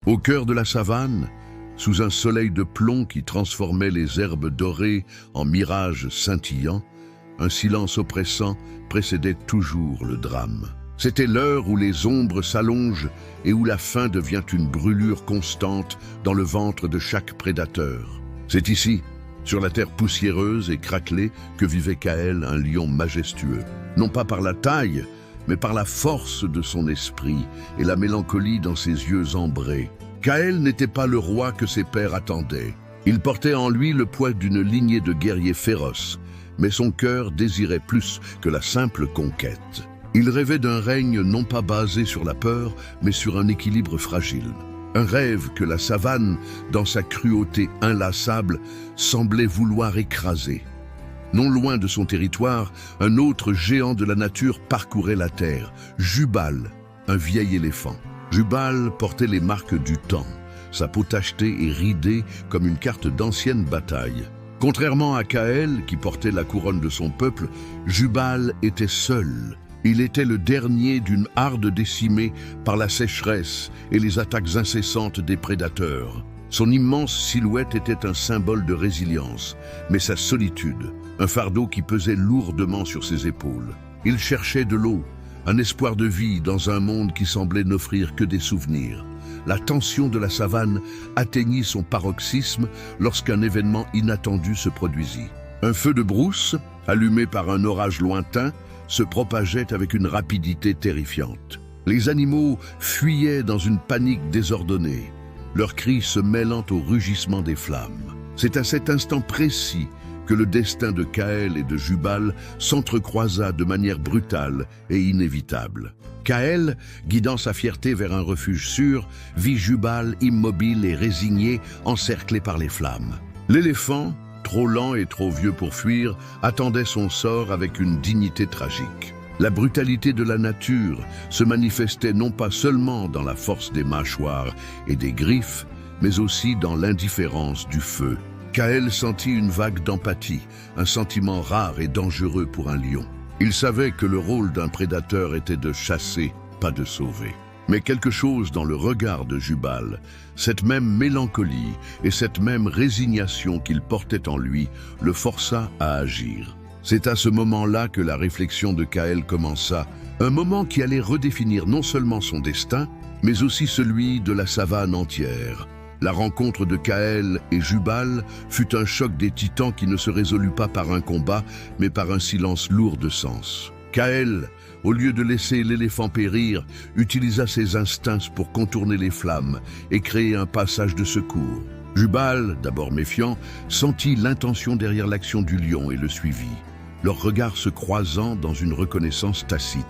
Au cœur de la savane, sous un soleil de plomb qui transformait les herbes dorées en mirages scintillants, un silence oppressant précédait toujours le drame. C'était l'heure où les ombres s'allongent et où la faim devient une brûlure constante dans le ventre de chaque prédateur. C'est ici, sur la terre poussiéreuse et craquelée, que vivait Kaël, un lion majestueux. Non pas par la taille, mais par la force de son esprit et la mélancolie dans ses yeux ambrés. Kaël n'était pas le roi que ses pères attendaient. Il portait en lui le poids d'une lignée de guerriers féroces, mais son cœur désirait plus que la simple conquête. Il rêvait d'un règne non pas basé sur la peur, mais sur un équilibre fragile. Un rêve que la savane, dans sa cruauté inlassable, semblait vouloir écraser. Non loin de son territoire, un autre géant de la nature parcourait la terre, Jubal, un vieil éléphant. Jubal portait les marques du temps, sa peau tachetée et ridée comme une carte d'ancienne bataille. Contrairement à Kaël, qui portait la couronne de son peuple, Jubal était seul. Il était le dernier d'une harde décimée par la sécheresse et les attaques incessantes des prédateurs. Son immense silhouette était un symbole de résilience, mais sa solitude, un fardeau qui pesait lourdement sur ses épaules. Il cherchait de l'eau, un espoir de vie dans un monde qui semblait n'offrir que des souvenirs. La tension de la savane atteignit son paroxysme lorsqu'un événement inattendu se produisit. Un feu de brousse, allumé par un orage lointain, se propageait avec une rapidité terrifiante. Les animaux fuyaient dans une panique désordonnée, leurs cris se mêlant au rugissement des flammes. C'est à cet instant précis que le destin de Kaël et de Jubal s'entrecroisa de manière brutale et inévitable. Kaël, guidant sa fierté vers un refuge sûr, vit Jubal immobile et résigné, encerclé par les flammes. L'éléphant, trop lent et trop vieux pour fuir, attendait son sort avec une dignité tragique. La brutalité de la nature se manifestait non pas seulement dans la force des mâchoires et des griffes, mais aussi dans l'indifférence du feu. Kaël sentit une vague d'empathie, un sentiment rare et dangereux pour un lion. Il savait que le rôle d'un prédateur était de chasser, pas de sauver. Mais quelque chose dans le regard de Jubal, cette même mélancolie et cette même résignation qu'il portait en lui, le força à agir. C'est à ce moment-là que la réflexion de Kaël commença, un moment qui allait redéfinir non seulement son destin, mais aussi celui de la savane entière. La rencontre de Kaël et Jubal fut un choc des titans qui ne se résolut pas par un combat, mais par un silence lourd de sens. Kaël, au lieu de laisser l'éléphant périr, utilisa ses instincts pour contourner les flammes et créer un passage de secours. Jubal, d'abord méfiant, sentit l'intention derrière l'action du lion et le suivit, leurs regards se croisant dans une reconnaissance tacite.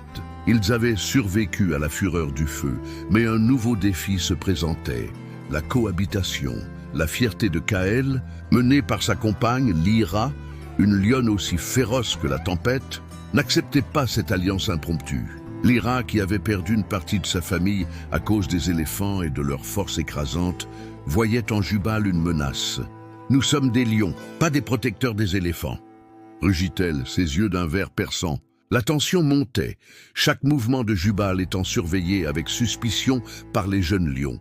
Ils avaient survécu à la fureur du feu, mais un nouveau défi se présentait. La cohabitation, la fierté de Kaël, menée par sa compagne, Lyra, une lionne aussi féroce que la tempête, n'acceptait pas cette alliance impromptue. Lyra, qui avait perdu une partie de sa famille à cause des éléphants et de leur force écrasante, voyait en Jubal une menace. « Nous sommes des lions, pas des protecteurs des éléphants », rugit-elle, ses yeux d'un vert perçant. La tension montait, chaque mouvement de Jubal étant surveillé avec suspicion par les jeunes lions.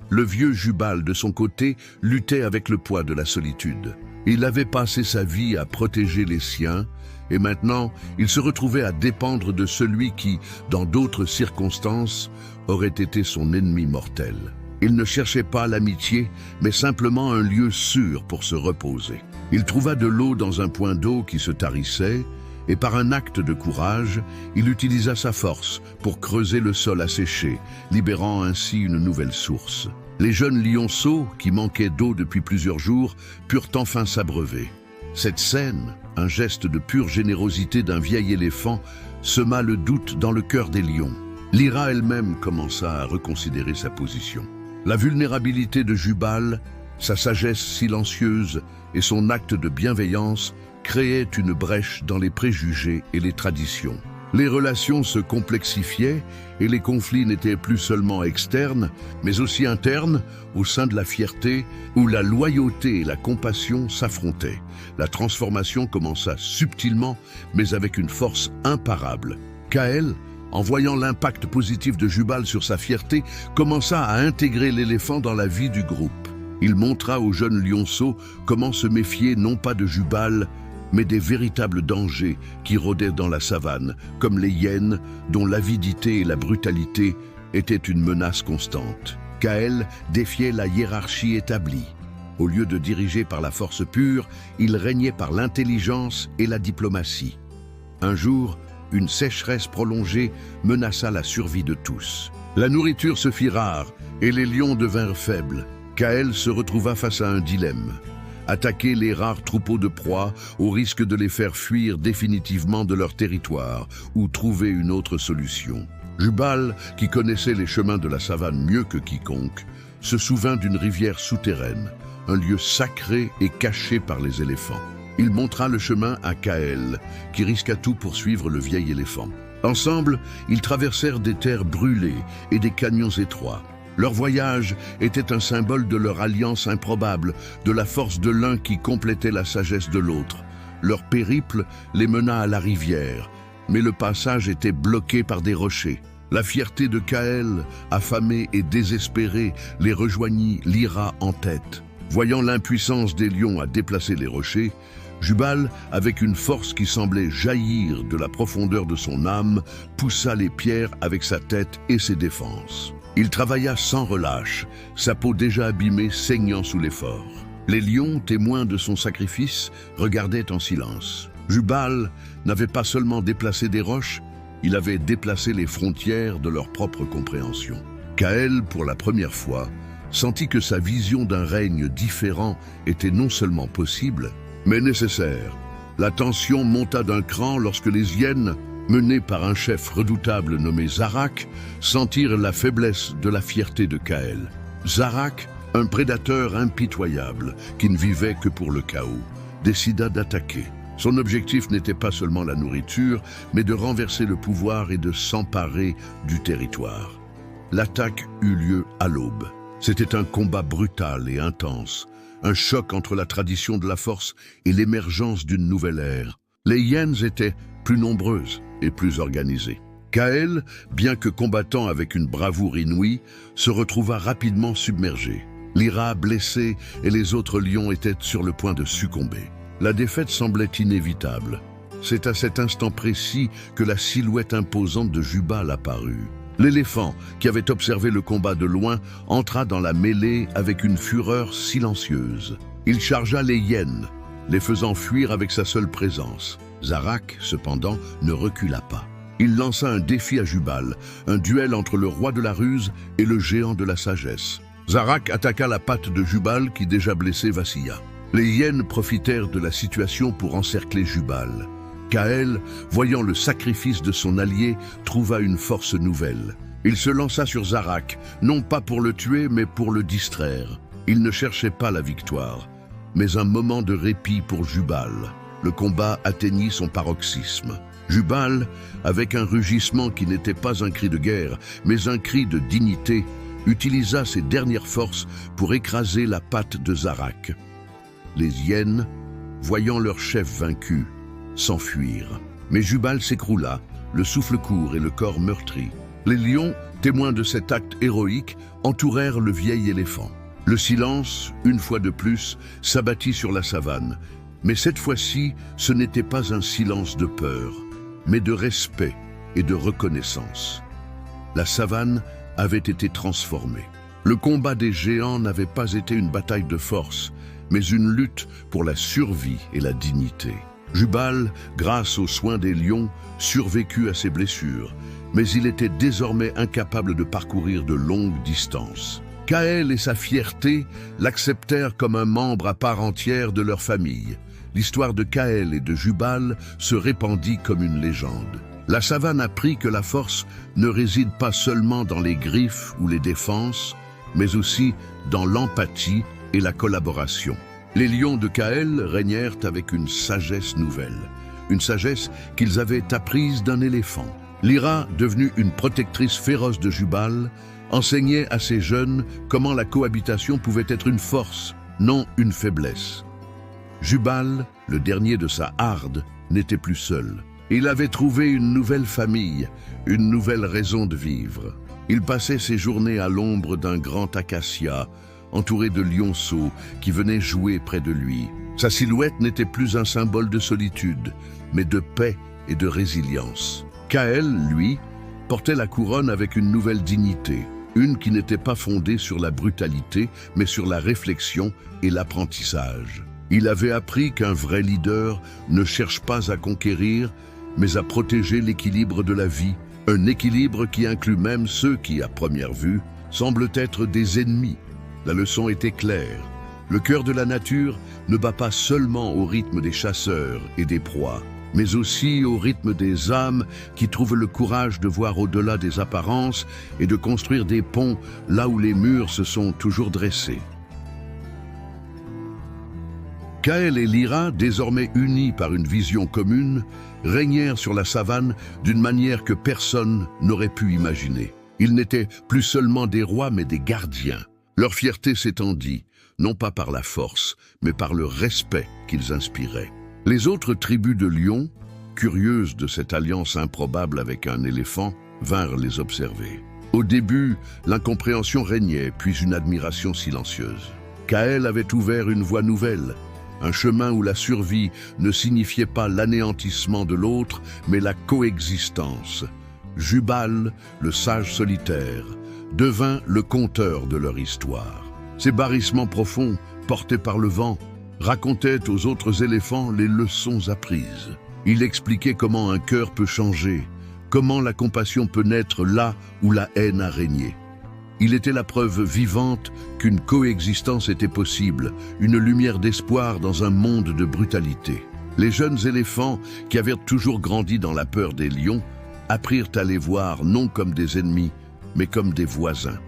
Le vieux Jubal, de son côté, luttait avec le poids de la solitude. Il avait passé sa vie à protéger les siens, et maintenant, il se retrouvait à dépendre de celui qui, dans d'autres circonstances, aurait été son ennemi mortel. Il ne cherchait pas l'amitié, mais simplement un lieu sûr pour se reposer. Il trouva de l'eau dans un point d'eau qui se tarissait, et par un acte de courage, il utilisa sa force pour creuser le sol asséché, libérant ainsi une nouvelle source. Les jeunes lionceaux, qui manquaient d'eau depuis plusieurs jours, purent enfin s'abreuver. Cette scène, un geste de pure générosité d'un vieil éléphant, sema le doute dans le cœur des lions. Lyra elle-même commença à reconsidérer sa position. La vulnérabilité de Jubal, sa sagesse silencieuse et son acte de bienveillance créaient une brèche dans les préjugés et les traditions. Les relations se complexifiaient et les conflits n'étaient plus seulement externes, mais aussi internes, au sein de la fierté, où la loyauté et la compassion s'affrontaient. La transformation commença subtilement, mais avec une force imparable. Kaël, en voyant l'impact positif de Jubal sur sa fierté, commença à intégrer l'éléphant dans la vie du groupe. Il montra au jeune lionceau comment se méfier non pas de Jubal, mais des véritables dangers qui rôdaient dans la savane, comme les hyènes dont l'avidité et la brutalité étaient une menace constante. Kaël défiait la hiérarchie établie. Au lieu de diriger par la force pure, il régnait par l'intelligence et la diplomatie. Un jour, une sécheresse prolongée menaça la survie de tous. La nourriture se fit rare et les lions devinrent faibles. Kaël se retrouva face à un dilemme. Attaquer les rares troupeaux de proie au risque de les faire fuir définitivement de leur territoire ou trouver une autre solution. Jubal, qui connaissait les chemins de la savane mieux que quiconque, se souvint d'une rivière souterraine, un lieu sacré et caché par les éléphants. Il montra le chemin à Kaël, qui risqua tout pour suivre le vieil éléphant. Ensemble, ils traversèrent des terres brûlées et des canyons étroits. Leur voyage était un symbole de leur alliance improbable, de la force de l'un qui complétait la sagesse de l'autre. Leur périple les mena à la rivière, mais le passage était bloqué par des rochers. La fierté de Kaël, affamé et désespéré, les rejoignit, l'ira en tête. Voyant l'impuissance des lions à déplacer les rochers, Jubal, avec une force qui semblait jaillir de la profondeur de son âme, poussa les pierres avec sa tête et ses défenses. Il travailla sans relâche, sa peau déjà abîmée saignant sous l'effort. Les lions, témoins de son sacrifice, regardaient en silence. Jubal n'avait pas seulement déplacé des roches, il avait déplacé les frontières de leur propre compréhension. Kaël, pour la première fois, sentit que sa vision d'un règne différent était non seulement possible, mais nécessaire. La tension monta d'un cran lorsque les hyènes, menés par un chef redoutable nommé Zarak, sentirent la faiblesse de la fierté de Kaël. Zarak, un prédateur impitoyable qui ne vivait que pour le chaos, décida d'attaquer. Son objectif n'était pas seulement la nourriture, mais de renverser le pouvoir et de s'emparer du territoire. L'attaque eut lieu à l'aube. C'était un combat brutal et intense, un choc entre la tradition de la force et l'émergence d'une nouvelle ère. Les hyènes étaient plus nombreuses et plus organisées. Kaël, bien que combattant avec une bravoure inouïe, se retrouva rapidement submergé. Lyra, blessée, et les autres lions étaient sur le point de succomber. La défaite semblait inévitable. C'est à cet instant précis que la silhouette imposante de Jubal apparut. L'éléphant, qui avait observé le combat de loin, entra dans la mêlée avec une fureur silencieuse. Il chargea les hyènes, les faisant fuir avec sa seule présence. Zarak, cependant, ne recula pas. Il lança un défi à Jubal, un duel entre le roi de la ruse et le géant de la sagesse. Zarak attaqua la patte de Jubal qui, déjà blessé, vacilla. Les hyènes profitèrent de la situation pour encercler Jubal. Kaël, voyant le sacrifice de son allié, trouva une force nouvelle. Il se lança sur Zarak, non pas pour le tuer, mais pour le distraire. Il ne cherchait pas la victoire, mais un moment de répit pour Jubal. Le combat atteignit son paroxysme. Jubal, avec un rugissement qui n'était pas un cri de guerre, mais un cri de dignité, utilisa ses dernières forces pour écraser la patte de Zarak. Les hyènes, voyant leur chef vaincu, s'enfuirent. Mais Jubal s'écroula, le souffle court et le corps meurtri. Les lions, témoins de cet acte héroïque, entourèrent le vieil éléphant. Le silence, une fois de plus, s'abattit sur la savane. Mais cette fois-ci, ce n'était pas un silence de peur, mais de respect et de reconnaissance. La savane avait été transformée. Le combat des géants n'avait pas été une bataille de force, mais une lutte pour la survie et la dignité. Jubal, grâce aux soins des lions, survécut à ses blessures, mais il était désormais incapable de parcourir de longues distances. Kaël et sa fierté l'acceptèrent comme un membre à part entière de leur famille. L'histoire de Kaël et de Jubal se répandit comme une légende. La savane apprit que la force ne réside pas seulement dans les griffes ou les défenses, mais aussi dans l'empathie et la collaboration. Les lions de Kaël régnèrent avec une sagesse nouvelle, une sagesse qu'ils avaient apprise d'un éléphant. Lyra, devenue une protectrice féroce de Jubal, enseignait à ses jeunes comment la cohabitation pouvait être une force, non une faiblesse. Jubal, le dernier de sa harde, n'était plus seul. Il avait trouvé une nouvelle famille, une nouvelle raison de vivre. Il passait ses journées à l'ombre d'un grand acacia, entouré de lionceaux qui venaient jouer près de lui. Sa silhouette n'était plus un symbole de solitude, mais de paix et de résilience. Kaël, lui, portait la couronne avec une nouvelle dignité, une qui n'était pas fondée sur la brutalité, mais sur la réflexion et l'apprentissage. Il avait appris qu'un vrai leader ne cherche pas à conquérir, mais à protéger l'équilibre de la vie, un équilibre qui inclut même ceux qui, à première vue, semblent être des ennemis. La leçon était claire. Le cœur de la nature ne bat pas seulement au rythme des chasseurs et des proies, mais aussi au rythme des âmes qui trouvent le courage de voir au-delà des apparences et de construire des ponts là où les murs se sont toujours dressés. Kaël et Lyra, désormais unis par une vision commune, régnèrent sur la savane d'une manière que personne n'aurait pu imaginer. Ils n'étaient plus seulement des rois, mais des gardiens. Leur fierté s'étendit, non pas par la force, mais par le respect qu'ils inspiraient. Les autres tribus de lions, curieuses de cette alliance improbable avec un éléphant, vinrent les observer. Au début, l'incompréhension régnait, puis une admiration silencieuse. Kaël avait ouvert une voie nouvelle, un chemin où la survie ne signifiait pas l'anéantissement de l'autre, mais la coexistence. Jubal, le sage solitaire, devint le conteur de leur histoire. Ces barrissements profonds, portés par le vent, racontaient aux autres éléphants les leçons apprises. Il expliquait comment un cœur peut changer, comment la compassion peut naître là où la haine a régné. Il était la preuve vivante qu'une coexistence était possible, une lumière d'espoir dans un monde de brutalité. Les jeunes éléphants, qui avaient toujours grandi dans la peur des lions, apprirent à les voir non comme des ennemis, mais comme des voisins.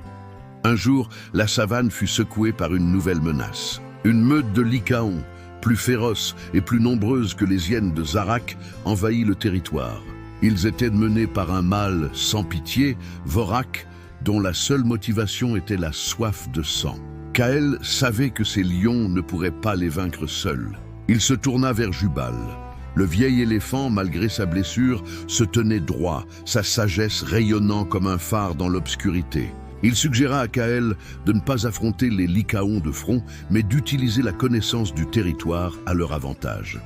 Un jour, la savane fut secouée par une nouvelle menace. Une meute de lycaons, plus féroce et plus nombreuse que les hyènes de Zarak, envahit le territoire. Ils étaient menés par un mâle sans pitié, Vorak, dont la seule motivation était la soif de sang. Kaël savait que ces lions ne pourraient pas les vaincre seuls. Il se tourna vers Jubal. Le vieil éléphant, malgré sa blessure, se tenait droit, sa sagesse rayonnant comme un phare dans l'obscurité. Il suggéra à Kaël de ne pas affronter les lycaons de front, mais d'utiliser la connaissance du territoire à leur avantage.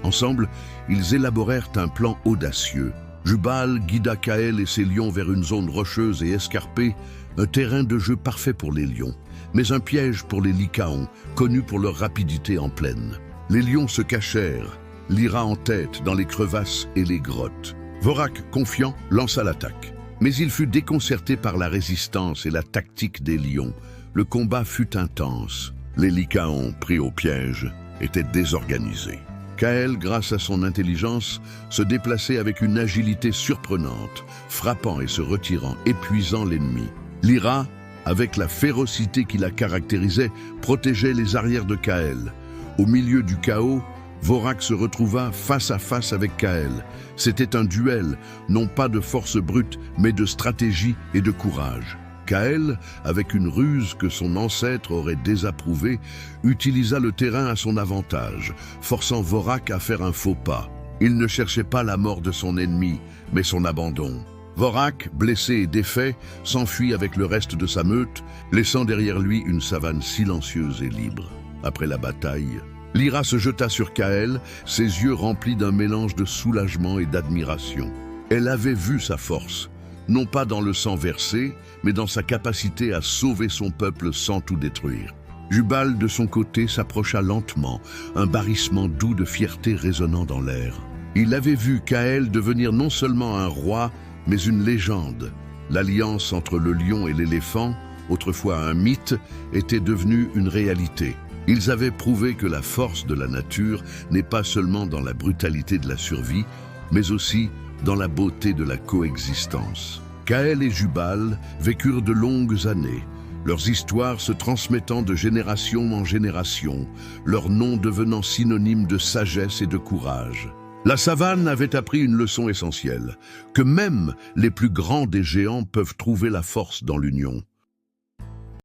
Ensemble, ils élaborèrent un plan audacieux. Jubal guida Kaël et ses lions vers une zone rocheuse et escarpée, un terrain de jeu parfait pour les lions, mais un piège pour les lycaons, connus pour leur rapidité en plaine. Les lions se cachèrent, Lyra en tête dans les crevasses et les grottes. Vorak, confiant, lança l'attaque. Mais il fut déconcerté par la résistance et la tactique des lions. Le combat fut intense. Les lycaons, pris au piège, étaient désorganisés. Kaël, grâce à son intelligence, se déplaçait avec une agilité surprenante, frappant et se retirant, épuisant l'ennemi. Lyra, avec la férocité qui la caractérisait, protégeait les arrières de Kaël. Au milieu du chaos, Vorak se retrouva face à face avec Kaël. C'était un duel, non pas de force brute, mais de stratégie et de courage. Kaël, avec une ruse que son ancêtre aurait désapprouvée, utilisa le terrain à son avantage, forçant Vorak à faire un faux pas. Il ne cherchait pas la mort de son ennemi, mais son abandon. Vorak, blessé et défait, s'enfuit avec le reste de sa meute, laissant derrière lui une savane silencieuse et libre. Après la bataille, Lyra se jeta sur Kaël, ses yeux remplis d'un mélange de soulagement et d'admiration. Elle avait vu sa force, non pas dans le sang versé, mais dans sa capacité à sauver son peuple sans tout détruire. Jubal, de son côté, s'approcha lentement, un barrissement doux de fierté résonnant dans l'air. Il avait vu Kaël devenir non seulement un roi, mais une légende. L'alliance entre le lion et l'éléphant, autrefois un mythe, était devenue une réalité. Ils avaient prouvé que la force de la nature n'est pas seulement dans la brutalité de la survie, mais aussi dans la beauté de la coexistence. Kaël et Jubal vécurent de longues années, leurs histoires se transmettant de génération en génération, leurs noms devenant synonymes de sagesse et de courage. La savane avait appris une leçon essentielle, que même les plus grands des géants peuvent trouver la force dans l'union.